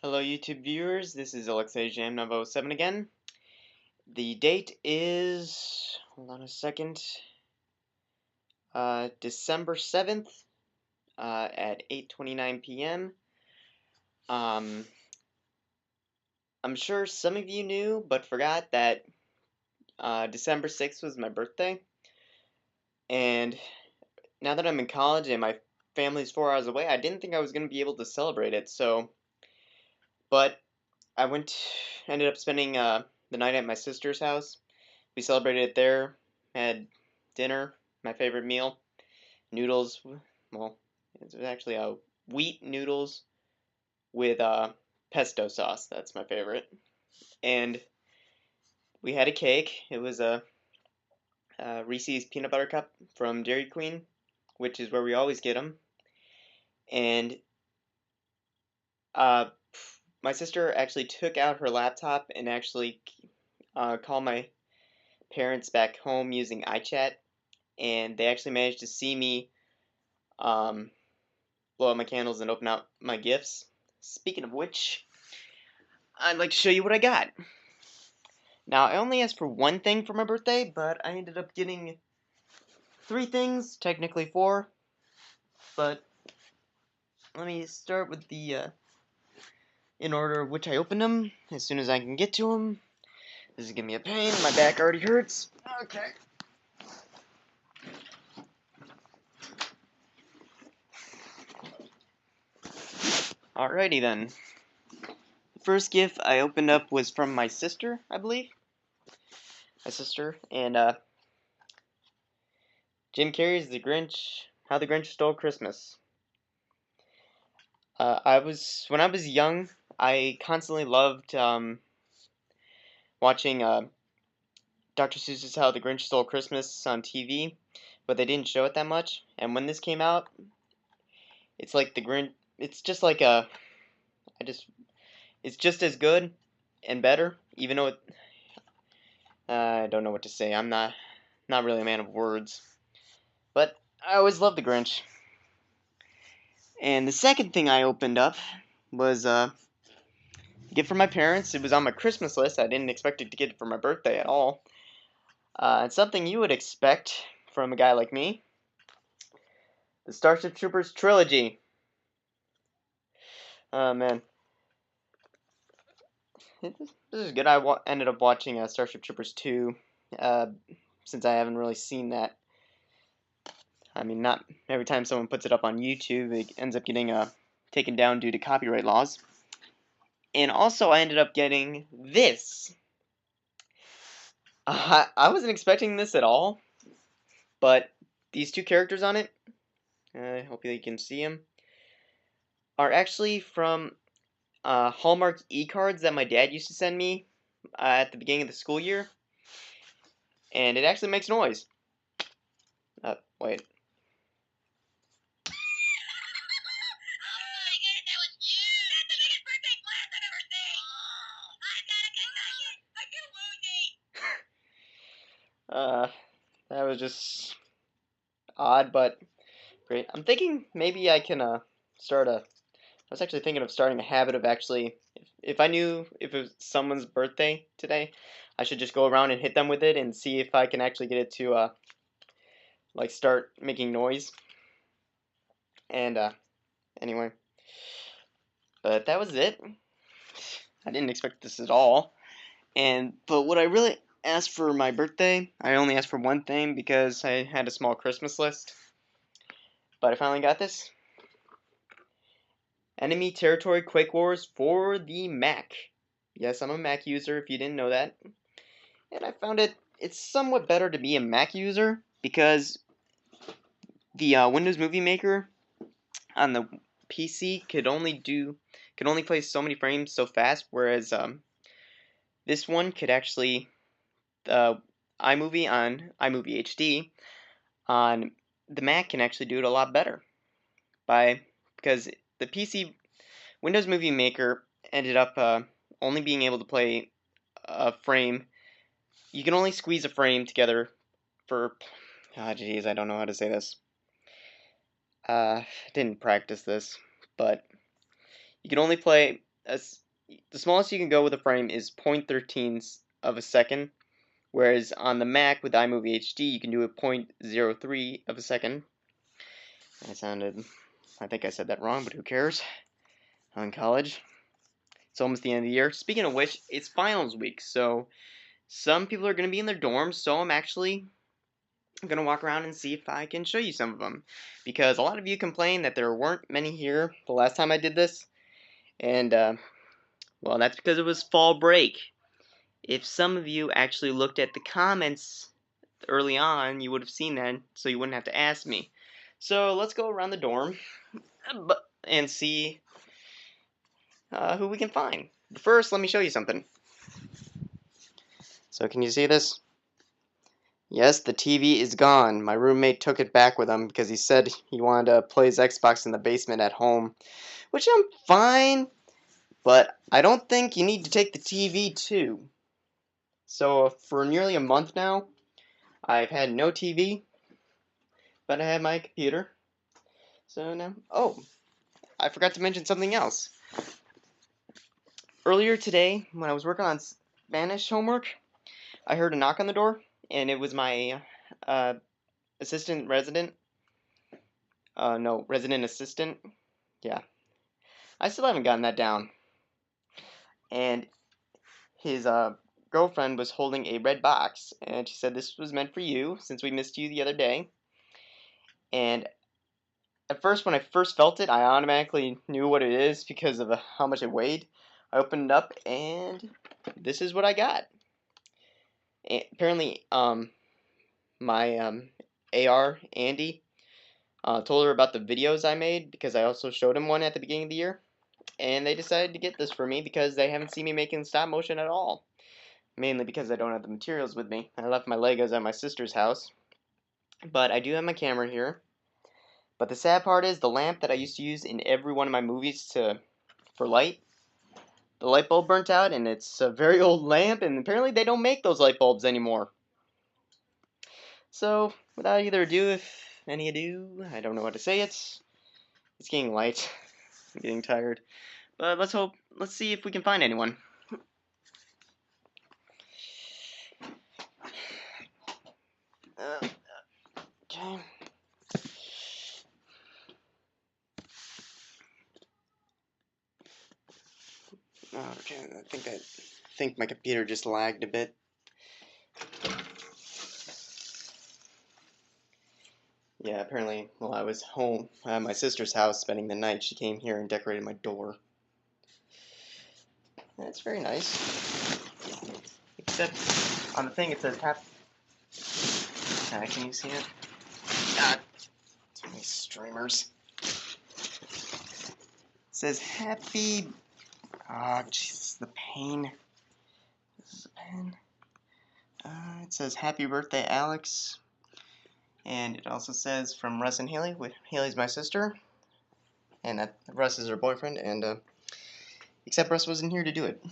Hello YouTube viewers, this is Alexei Jam7 again. The date is, hold on a second, December 7th at 8:29 p.m. Um, I'm sure some of you knew but forgot that December 6th was my birthday. And now that I'm in college and my family's 4 hours away, I didn't think I was going to be able to celebrate it. But I ended up spending the night at my sister's house. We celebrated it there, had dinner, my favorite meal, noodles. Well, it's actually wheat noodles with pesto sauce. That's my favorite. And we had a cake. It was a Reese's peanut butter cup from Dairy Queen, which is where we always get them. And uh, my sister actually took out her laptop and actually called my parents back home using iChat, and they actually managed to see me um, blow out my candles and open out my gifts. Speaking of which, I'd like to show you what I got. Now, I only asked for one thing for my birthday, but I ended up getting three things, technically four. But let me start with the in order of which I opened them, as soon as I can get to them. This is giving me a pain, my back already hurts. Okay. Alrighty then. The first gift I opened up was from my sister, I believe. My sister, and Jim Carrey's The Grinch, How the Grinch Stole Christmas. When I was young, I constantly loved watching Dr. Seuss's How the Grinch Stole Christmas on TV, but they didn't show it that much. And when this came out, it's like the Grinch. It's just like I just, it's just as good and better, even though I don't know what to say. I'm not really a man of words, but I always loved the Grinch. And the second thing I opened up was a gift from my parents. It was on my Christmas list. I didn't expect it to get it for my birthday at all. It's something you would expect from a guy like me. The Starship Troopers trilogy. Oh man, this is good. Ended up watching Starship Troopers 2, uh, since I haven't really seen that. I mean, not every time someone puts it up on YouTube, it ends up getting taken down due to copyright laws. And also, I ended up getting this. I wasn't expecting this at all, but these two characters on it, I hope you can see them, are actually from Hallmark e-cards that my dad used to send me at the beginning of the school year, and it actually makes noise. Wait. That was just odd, but great. I'm thinking maybe I can start a. I was actually thinking of starting a habit of actually, if I knew if it was someone's birthday today, I should just go around and hit them with it and see if I can actually get it to like start making noise. And anyway, but that was it. I didn't expect this at all. But what I really asked for my birthday, I only asked for one thing because I had a small Christmas list. But I finally got this. Enemy Territory Quake Wars for the Mac. Yes, I'm a Mac user if you didn't know that. And I found it's somewhat better to be a Mac user because the Windows Movie Maker on the PC could only play so many frames so fast, whereas this one could actually iMovie on iMovie HD on the Mac can actually do it a lot better because the PC Windows Movie Maker ended up only being able to play a frame. You can only squeeze a frame together for, jeez, I don't know how to say this. Didn't practice this, but you can only play the smallest you can go with a frame is 0.13 of a second, whereas on the Mac with iMovie HD you can do it 0.03 of a second. I think I said that wrong, but who cares? I'm in college. It's almost the end of the year. Speaking of which, it's finals week, so some people are going to be in their dorms, so I'm actually going to walk around and see if I can show you some of them. Because a lot of you complained that there weren't many here the last time I did this, and, well, that's because it was fall break. If some of you actually looked at the comments early on, you would have seen that, so you wouldn't have to ask me. So let's go around the dorm and see who we can find. But first, let me show you something. So can you see this? Yes, the TV is gone. My roommate took it back with him because he said he wanted to play his Xbox in the basement at home, which I'm fine, but I don't think you need to take the TV too. So for nearly a month now, I've had no TV, but I have my computer. So now, oh, I forgot to mention something else. Earlier today, when I was working on Spanish homework, I heard a knock on the door, and it was my assistant resident. No, resident assistant. Yeah. I still haven't gotten that down. And his girlfriend was holding a red box, and she said this was meant for you, since we missed you the other day. And at first, when I first felt it, I automatically knew what it is because of how much it weighed. I opened it up, and this is what I got. And apparently, my AR, Andy, told her about the videos I made, because I also showed him one at the beginning of the year. And they decided to get this for me because they haven't seen me making stop motion at all. Mainly because I don't have the materials with me. I left my Legos at my sister's house. But I do have my camera here. But the sad part is the lamp that I used to use in every one of my movies for light, the light bulb burnt out, and it's a very old lamp, and apparently they don't make those light bulbs anymore. So, without either ado, I don't know how to say it. It's getting light. I'm getting tired. But let's see if we can find anyone. Okay. Okay, I think my computer just lagged a bit. Yeah, apparently while I was home at my sister's house spending the night, she came here and decorated my door. That's very nice. Except on the thing it says happy. Can you see it? God, too many streamers. It says happy. Ah, Jesus, the pain. This is a pen. It says happy birthday, Alex. And it also says from Russ and Haley. Haley's my sister, and Russ is her boyfriend. And except Russ wasn't here to do it.